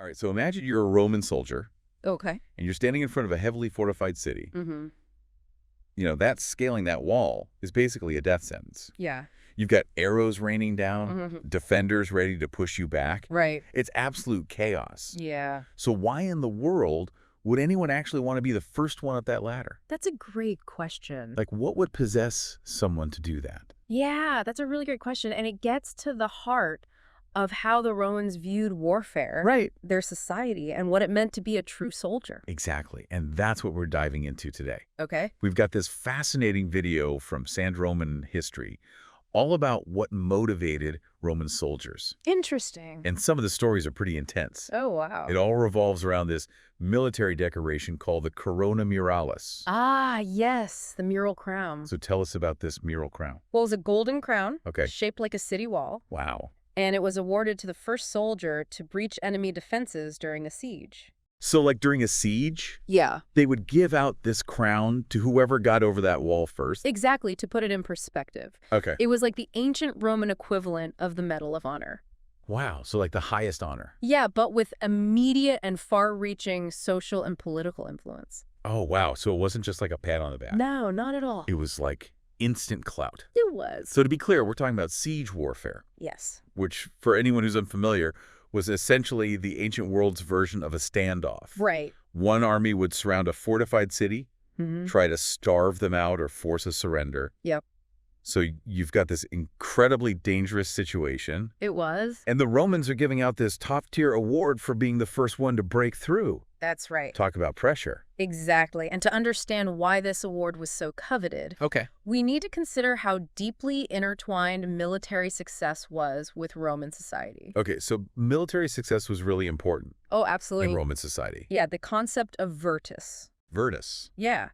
All right, so imagine you're a Roman soldier, Okay. and you're standing in front of a heavily fortified city. Mm-hmm. That scaling that wall is basically a death sentence. Yeah. You've got arrows raining down, Mm-hmm. defenders ready to push you back. Right. It's absolute chaos. Yeah. So why in the world would anyone actually want to be the first one up that ladder? That's a great question. Like, what would possess someone to do that? Yeah, that's a really great question. And it gets to the heart of how the Romans viewed warfare, Right. their society, and what it meant to be a true soldier. Exactly. And that's what we're diving into today. Okay. We've got this fascinating video from Sand Roman history all about what motivated Roman soldiers. Interesting. And some of the stories are pretty intense. Oh, wow. It all revolves around this military decoration called the corona muralis. Ah, yes, the mural crown. So tell us about this mural crown. Well, it was a golden crown, Okay. shaped like a city wall, Wow. and it was awarded to the first soldier to breach enemy defenses during a siege. So like during a siege, Yeah. they would give out this crown to whoever got over that wall first? Exactly, to put it in perspective. Okay. It was like the ancient Roman equivalent of the Medal of Honor. Wow. So like the highest honor. Yeah, but with immediate and far-reaching social and political influence. Oh, wow. So it wasn't just like a pat on the back. No, not at all. It was like instant clout. It was. So to be clear, we're talking about siege warfare, Yes. which for anyone who's unfamiliar was essentially the ancient world's version of a standoff. Right. One army would surround a fortified city, Mm-hmm. try to starve them out or force a surrender. Yep. So you've got this incredibly dangerous situation. It was. And the Romans are giving out this top-tier award for being the first one to break through. That's right. Talk about pressure. Exactly. And to understand why this award was so coveted, Okay. we need to consider how deeply intertwined military success was with Roman society. Okay, so military success was really important Oh, in absolutely. Roman society. Yeah, the concept of virtus. Virtus. Yeah,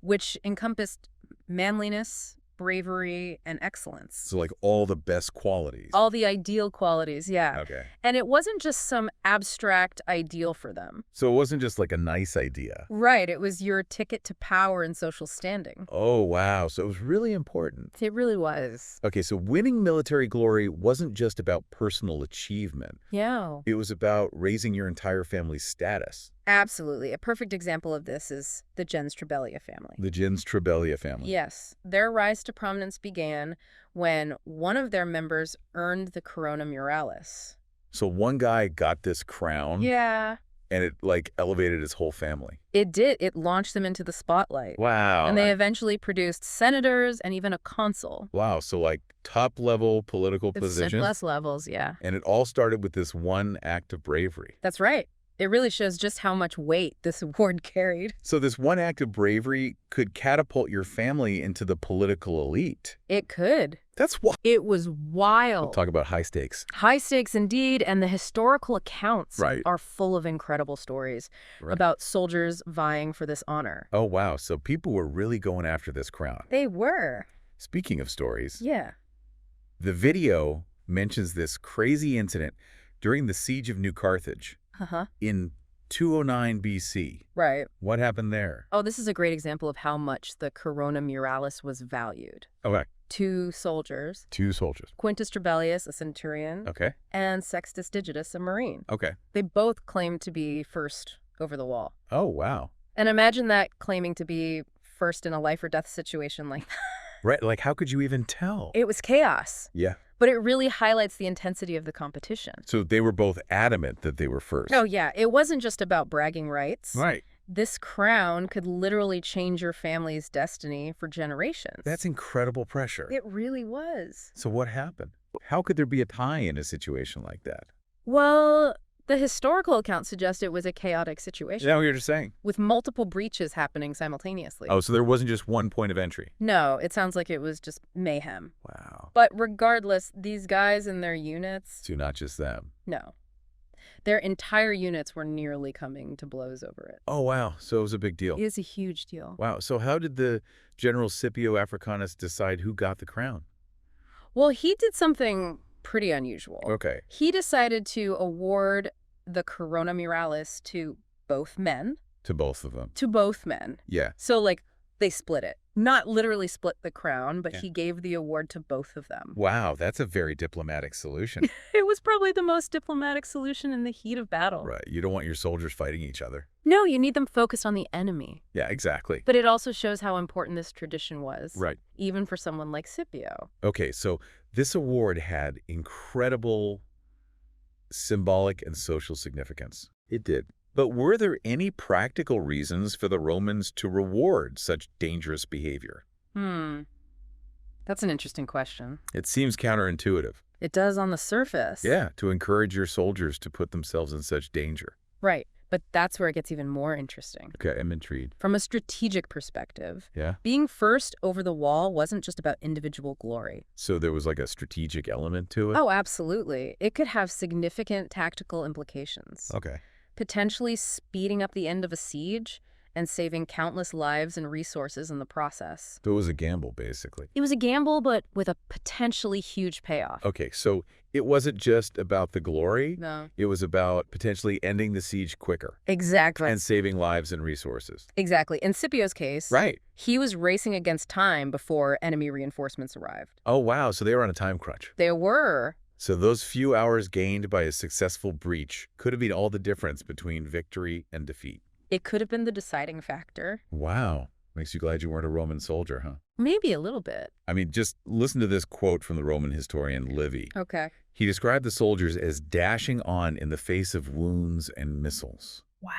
which encompassed manliness, bravery, and excellence. So like all the best qualities. All the ideal qualities, yeah. Okay. And it wasn't just some abstract ideal for them. So it wasn't just like a nice idea. Right, it was your ticket to power and social standing. Oh, wow. So it was really important. It really was. Okay, so winning military glory wasn't just about personal achievement. Yeah. It was about raising your entire family's status. Absolutely. A perfect example of this is the gens Trebelia family. The gens Trebelia family. Yes. Their rise to prominence began when one of their members earned the corona muralis. So one guy got this crown. Yeah. And it like elevated his whole family. It did. It launched them into the spotlight. Wow. And they eventually produced senators and even a consul. Wow. So like top level political positions. Less levels, yeah. And it all started with this one act of bravery. That's right. It really shows just how much weight this award carried. So this one act of bravery could catapult your family into the political elite. It could. That's wild. It was wild. Talk about high stakes. High stakes indeed, and the historical accounts Right. are full of incredible stories about soldiers vying for this honor. Oh, wow. So people were really going after this crown. They were. Speaking of stories, Yeah. the video mentions this crazy incident during the siege of New Carthage Uh-huh. in 209 BC. Right. What happened there? Oh, this is a great example of how much the corona muralis was valued. Okay. Two soldiers, Two soldiers. Quintus Trebellius, a centurion, Okay. and Sextus Digitus, a marine. Okay. They both claimed to be first over the wall. Oh, wow. And imagine that, claiming to be first in a life or death situation like that. Right. Like, how could you even tell? It was chaos, Yeah. but it really highlights the intensity of the competition. So they were both adamant that they were first. Oh, yeah. It wasn't just about bragging rights. Right. This crown could literally change your family's destiny for generations. That's incredible pressure. It really was. So what happened? How could there be a tie in a situation like that? Well, the historical accounts suggest it was a chaotic situation, Yeah, you're just saying. with multiple breaches happening simultaneously. Oh, so there wasn't just one point of entry. No, it sounds like it was just mayhem. Wow. But regardless, these guys and their units, So not just them. no. Their entire units were nearly coming to blows over it. Oh, wow. So it was a big deal. It is a huge deal. Wow. So how did the General Scipio Africanus decide who got the crown? Well, he did something pretty unusual. Okay. He decided to award the corona muralis to both men. To both of them. To both men. Yeah. So, like, They split it. Not literally split the crown, but Yeah. he gave the award to both of them. Wow, that's a very diplomatic solution. It was probably the most diplomatic solution in the heat of battle. Right. You don't want your soldiers fighting each other. No, you need them focused on the enemy. Yeah, exactly. But it also shows how important this tradition was. Right. Even for someone like Scipio. Okay, so this award had incredible symbolic and social significance. It did. But were there any practical reasons for the Romans to reward such dangerous behavior? That's an interesting question. It seems counterintuitive. It does on the surface. Yeah, to encourage your soldiers to put themselves in such danger. Right. But that's where it gets even more interesting. Okay, I'm intrigued. From a strategic perspective, Yeah? being first over the wall wasn't just about individual glory. So there was like a strategic element to it? Oh, absolutely. It could have significant tactical implications. Okay. Potentially speeding up the end of a siege and saving countless lives and resources in the process. So it was a gamble, basically. It was a gamble, but with a potentially huge payoff. Okay, so it wasn't just about the glory. No. It was about potentially ending the siege quicker Exactly. and saving lives and resources. Exactly. In Scipio's case, Right. he was racing against time before enemy reinforcements arrived. Oh, wow. So they were on a time crunch. They were. So those few hours gained by a successful breach could have been all the difference between victory and defeat. It could have been the deciding factor. Wow. Makes you glad you weren't a Roman soldier, huh? Maybe a little bit. I mean, just listen to this quote from the Roman historian Livy. Okay. He described the soldiers as dashing on in the face of wounds and missiles. Wow.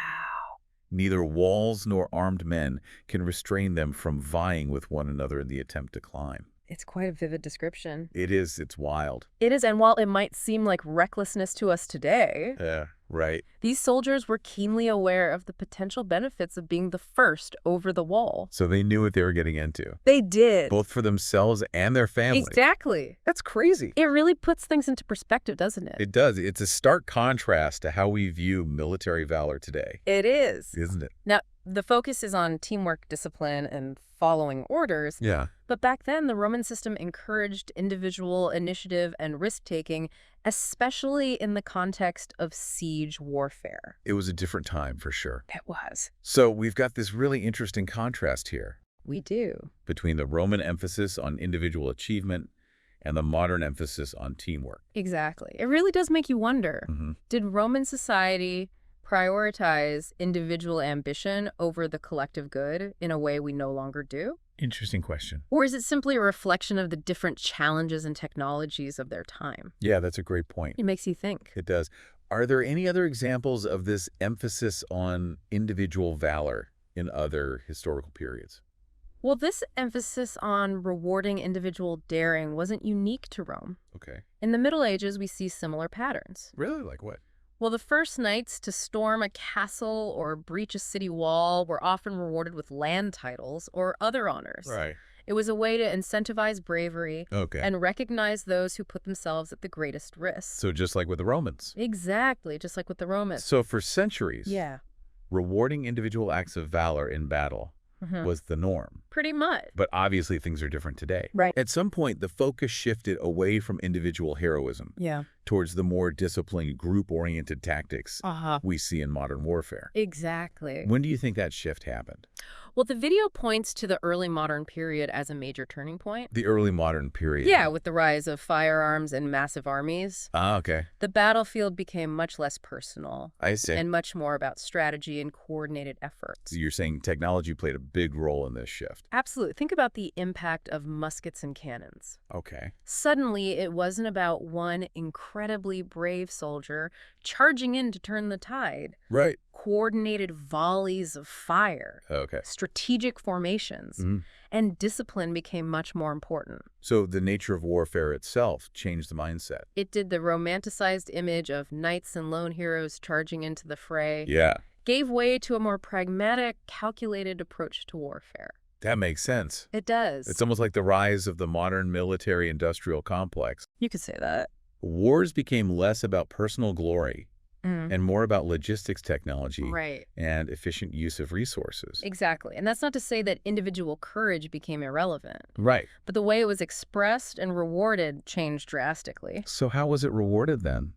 Neither walls nor armed men can restrain them from vying with one another in the attempt to climb. It's quite a vivid description. It is. It's wild. It is, and while it might seem like recklessness to us today, Yeah, right. these soldiers were keenly aware of the potential benefits of being the first over the wall. So they knew what they were getting into, They did. both for themselves and their family. Exactly. That's crazy. It really puts things into perspective, doesn't it? It does. It's a stark contrast to how we view military valor today, It is. isn't it? Now, the focus is on teamwork, discipline, and following orders. Yeah. But back then, the Roman system encouraged individual initiative and risk-taking, especially in the context of siege warfare. It was a different time for sure. It was. So we've got this really interesting contrast here We do. between the Roman emphasis on individual achievement and the modern emphasis on teamwork. Exactly. It really does make you wonder, Mm-hmm. did Roman society prioritize individual ambition over the collective good in a way we no longer do? Interesting question. Or is it simply a reflection of the different challenges and technologies of their time? Yeah, that's a great point. It makes you think. It does. Are there any other examples of this emphasis on individual valor in other historical periods? Well, this emphasis on rewarding individual daring wasn't unique to Rome. Okay. In the Middle Ages, we see similar patterns. Really? Like what? Well, the first knights to storm a castle or breach a city wall were often rewarded with land titles or other honors. Right. It was a way to incentivize bravery Okay. and recognize those who put themselves at the greatest risk. So just like with the Romans. Exactly, just like with the Romans. So for centuries, Yeah. rewarding individual acts of valor in battle was the norm. Pretty much. But obviously things are different today. Right. At some point, the focus shifted away from individual heroism Yeah. towards the more disciplined, group-oriented tactics Uh-huh. we see in modern warfare. Exactly. When do you think that shift happened? Well, the video points to the early modern period as a major turning point. The early modern period. Yeah, with the rise of firearms and massive armies, Ah, okay. the battlefield became much less personal I see. and much more about strategy and coordinated efforts. So you're saying technology played a big role in this shift. Absolutely. Think about the impact of muskets and cannons. Okay. Suddenly, it wasn't about one incredibly brave soldier charging in to turn the tide. Right. Coordinated volleys of fire, Okay. strategic formations, Mhm. and discipline became much more important. So the nature of warfare itself changed the mindset. It did the romanticized image of knights and lone heroes charging into the fray, Yeah. gave way to a more pragmatic, calculated approach to warfare. That makes sense. It does. It's almost like the rise of the modern military-industrial complex. You could say that. Wars became less about personal glory Mm. and more about logistics technology Right. and efficient use of resources. Exactly. And that's not to say that individual courage became irrelevant, Right. but the way it was expressed and rewarded changed drastically. So how was it rewarded then?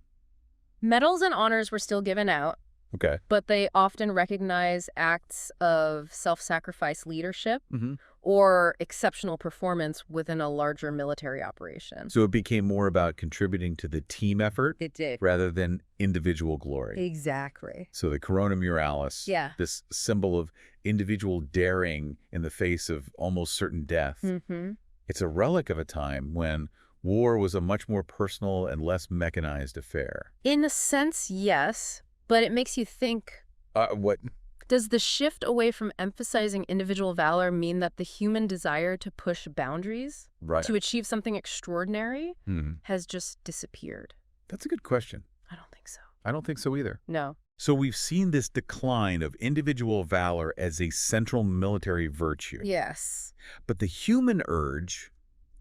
Medals and honors were still given out, Okay. but they often recognize acts of self-sacrifice leadership Hmm. or exceptional performance within a larger military operation. So it became more about contributing to the team effort It did. rather than individual glory. Exactly. So the corona muralis, Yeah. this symbol of individual daring in the face of almost certain death, Mm-hmm. it's a relic of a time when war was a much more personal and less mechanized affair. In a sense, yes, but it makes you think, What? does the shift away from emphasizing individual valor mean that the human desire to push boundaries, Right. to achieve something extraordinary, Hmm. has just disappeared? That's a good question. I don't think so. I don't think so either. No. So we've seen this decline of individual valor as a central military virtue. Yes. But the human urge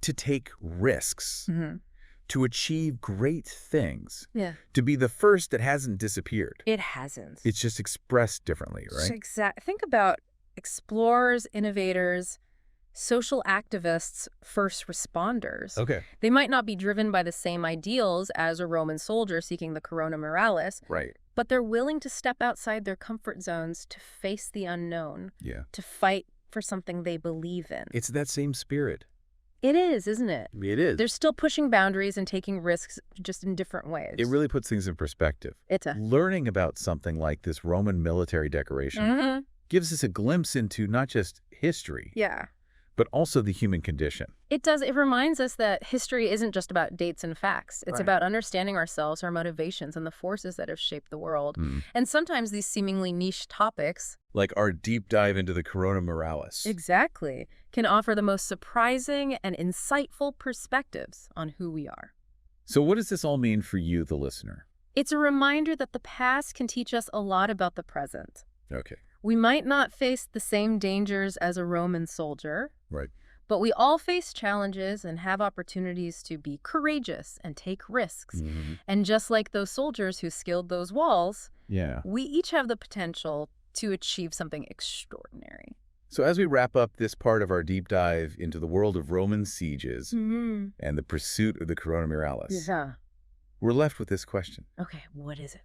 to take risks, Mm-hmm. to achieve great things, Yeah. to be the first that hasn't disappeared. It hasn't. It's just expressed differently, right? Think about explorers, innovators, social activists, first responders. Okay. They might not be driven by the same ideals as a Roman soldier seeking the corona muralis, Right. but they're willing to step outside their comfort zones to face the unknown, Yeah. to fight for something they believe in. It's that same spirit. It is, isn't it? It is. They're still pushing boundaries and taking risks just in different ways. It really puts things in perspective. It's a... Learning about something like this Roman military decoration Mhm. gives us a glimpse into not just history, Yeah. but also the human condition. It does. It reminds us that history isn't just about dates and facts. It's Right. about understanding ourselves, our motivations, and the forces that have shaped the world. And sometimes these seemingly niche topics, Like our deep dive into the corona muralis. exactly, can offer the most surprising and insightful perspectives on who we are. So what does this all mean for you, the listener? It's a reminder that the past can teach us a lot about the present. Okay. We might not face the same dangers as a Roman soldier, Right. but we all face challenges and have opportunities to be courageous and take risks. Mhm. And just like those soldiers who scaled those walls, Yeah. we each have the potential to achieve something extraordinary. So as we wrap up this part of our deep dive into the world of Roman sieges Mm-hmm. and the pursuit of the corona muralis, Yeah. we're left with this question. Okay, what is it?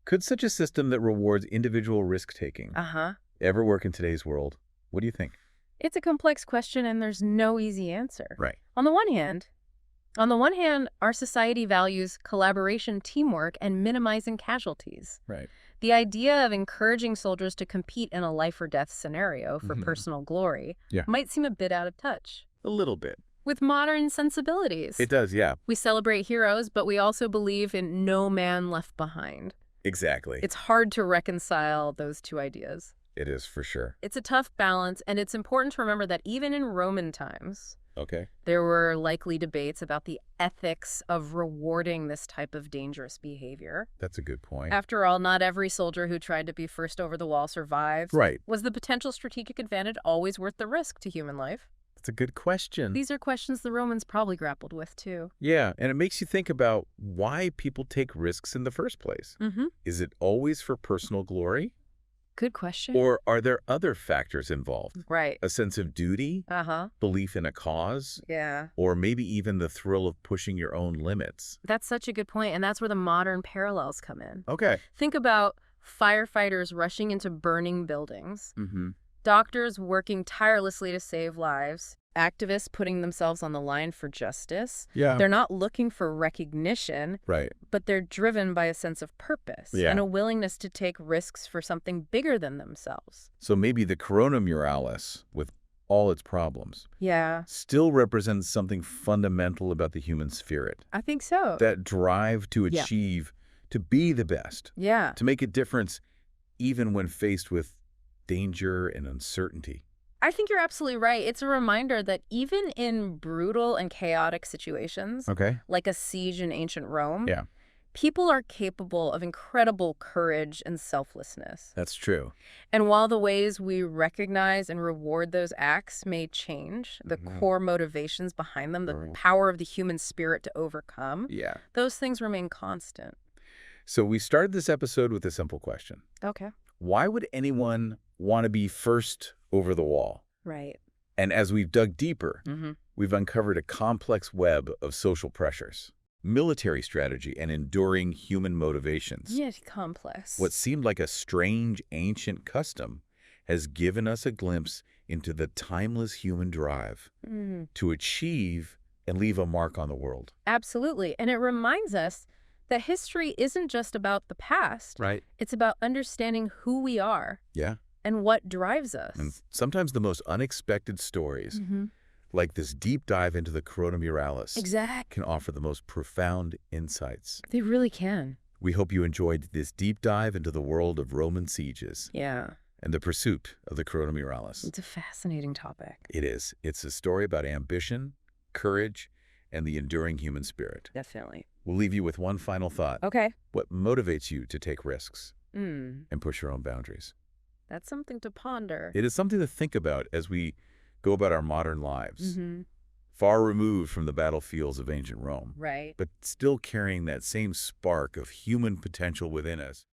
Could such a system that rewards individual risk-taking Uh-huh. ever work in today's world? What do you think? It's a complex question and there's no easy answer. Right. On the one hand, our society values collaboration, teamwork, and minimizing casualties. Right. The idea of encouraging soldiers to compete in a life or death scenario for Mhm. personal glory Yeah. might seem a bit out of touch A little bit. with modern sensibilities. It does, yeah. We celebrate heroes, but we also believe in no man left behind. Exactly. It's hard to reconcile those two ideas. It is for sure. It's a tough balance, and it's important to remember that even in Roman times, Okay. there were likely debates about the ethics of rewarding this type of dangerous behavior. That's a good point. After all, not every soldier who tried to be first over the wall survived. Right. Was the potential strategic advantage always worth the risk to human life? That's a good question. These are questions the Romans probably grappled with, too. Yeah, and it makes you think about why people take risks in the first place. Mm-hmm. Is it always for personal glory? Good question. Or are there other factors involved? Right. A sense of duty, Uh-huh. belief in a cause, Yeah. or maybe even the thrill of pushing your own limits? That's such a good point, and that's where the modern parallels come in. Okay. Think about firefighters rushing into burning buildings, Mm-hmm. doctors working tirelessly to save lives, activists putting themselves on the line for justice. Yeah. They're not looking for recognition, Right. but they're driven by a sense of purpose Yeah. and a willingness to take risks for something bigger than themselves. So maybe the corona muralis, with all its problems, Yeah, still represents something fundamental about the human spirit. I think so. That drive to Yeah. achieve, to be the best, Yeah. to make a difference even when faced with danger and uncertainty. I think you're absolutely right. It's a reminder that even in brutal and chaotic situations, Okay. like a siege in ancient Rome, Yeah. people are capable of incredible courage and selflessness. That's true. And while the ways we recognize and reward those acts may change, the Mhm. core motivations behind them, the Mhm. power of the human spirit to overcome, Yeah. those things remain constant. So we started this episode with a simple question. Okay. Why would anyone want to be first over the wall? Right. And as we've dug deeper, Mm-hmm. we've uncovered a complex web of social pressures, military strategy, and enduring human motivations. Yet complex. What seemed like a strange, ancient custom has given us a glimpse into the timeless human drive to achieve and leave a mark on the world. Absolutely. And it reminds us that history isn't just about the past. Right. It's about understanding who we are Yeah. and what drives us. And sometimes the most unexpected stories, like this deep dive into the Corona Muralis, Exactly. can offer the most profound insights. They really can. We hope you enjoyed this deep dive into the world of Roman sieges Yeah. and the pursuit of the Corona Muralis. It's a fascinating topic. It is. It's a story about ambition, courage, and the enduring human spirit. Definitely. We'll leave you with one final thought. Okay. What motivates you to take risks Mm. and push your own boundaries? That's something to ponder. It is something to think about as we go about our modern lives, Mm-hmm. far removed from the battlefields of ancient Rome, Right. but still carrying that same spark of human potential within us.